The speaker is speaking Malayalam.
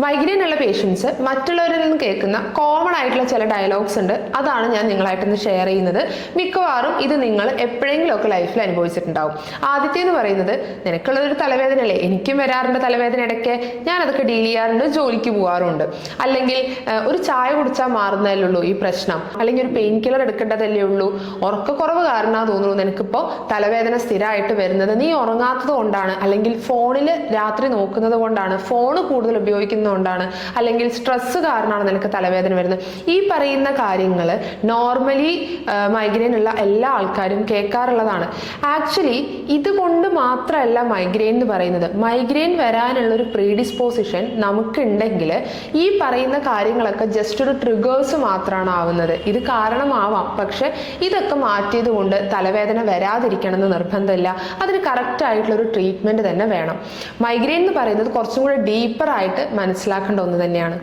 മൈഗ്രെയിൻ ഉള്ള പേഷ്യൻസ് മറ്റുള്ളവരിൽ നിന്ന് കേൾക്കുന്ന കോമൺ ആയിട്ടുള്ള ചില ഡയലോഗ്സ് ഉണ്ട്. അതാണ് ഞാൻ നിങ്ങളായിട്ടൊന്ന് ഷെയർ ചെയ്യുന്നത്. മിക്കവാറും ഇത് നിങ്ങൾ എപ്പോഴെങ്കിലും ഒക്കെ ലൈഫിൽ അനുഭവിച്ചിട്ടുണ്ടാവും. ആദ്യത്തേന്ന് പറയുന്നത്, നിനക്കുള്ളൊരു തലവേദനയല്ലേ, എനിക്കും വരാറുണ്ട് തലവേദന ഇടയ്ക്ക്, ഞാൻ അതൊക്കെ ഡീൽ ചെയ്യാറുണ്ട്, ജോലിക്ക് പോകാറുണ്ട്. അല്ലെങ്കിൽ ഒരു ചായ കുടിച്ചാൽ മാറുന്നതല്ലേ ഈ പ്രശ്നം, അല്ലെങ്കിൽ ഒരു പെയിൻ കില്ലർ എടുക്കേണ്ടതല്ലേ ഉള്ളൂ, ഉറക്കക്കുറവ് കാരണമാണ് തോന്നുന്നു നിനക്കിപ്പോൾ തലവേദന സ്ഥിരമായിട്ട് വരുന്നത്, നീ ഉറങ്ങാത്തത് കൊണ്ടാണ്, അല്ലെങ്കിൽ ഫോണിൽ രാത്രി നോക്കുന്നത് കൊണ്ടാണ്, ഫോൺ കൂടുതൽ ഉപയോഗിക്കുന്നതുകൊണ്ടാണ്, അല്ലെങ്കിൽ സ്ട്രെസ് കാരണമാണ് നിനക്ക് തലവേദന വരുന്നത്. ഈ പറയുന്ന കാര്യങ്ങൾ നോർമലി മൈഗ്രെയിൻ ഉള്ള എല്ലാ ആൾക്കാരും കേൾക്കാറുള്ളതാണ്. ആക്ച്വലി ഇതുകൊണ്ട് മാത്രമല്ല മൈഗ്രെയിൻ എന്ന് പറയുന്നത്. മൈഗ്രെയിൻ വരാനുള്ള ഒരു പ്രീഡിസ്പോസിഷൻ നമുക്കുണ്ടെങ്കിൽ ഈ പറയുന്ന കാര്യങ്ങളൊക്കെ ജസ്റ്റ് ഒരു ട്രിഗേഴ്സ് മാത്രമാണ് ആവുന്നത്. ഇത് കാരണമാവാം, പക്ഷെ ഇതൊക്കെ മാറ്റിയത് കൊണ്ട് തലവേദന വരാതിരിക്കണം എന്ന് നിർബന്ധമില്ല. അതിന് കറക്റ്റ് ആയിട്ടുള്ള ഒരു ട്രീറ്റ്മെന്റ് തന്നെ വേണം. മൈഗ്രെയിൻ എന്ന് പറയുന്നത് കുറച്ചും കൂടെ ഡീപ്പർ ആയിട്ട് മനസ്സിലാക്കേണ്ട ഒന്ന് തന്നെയാണ്.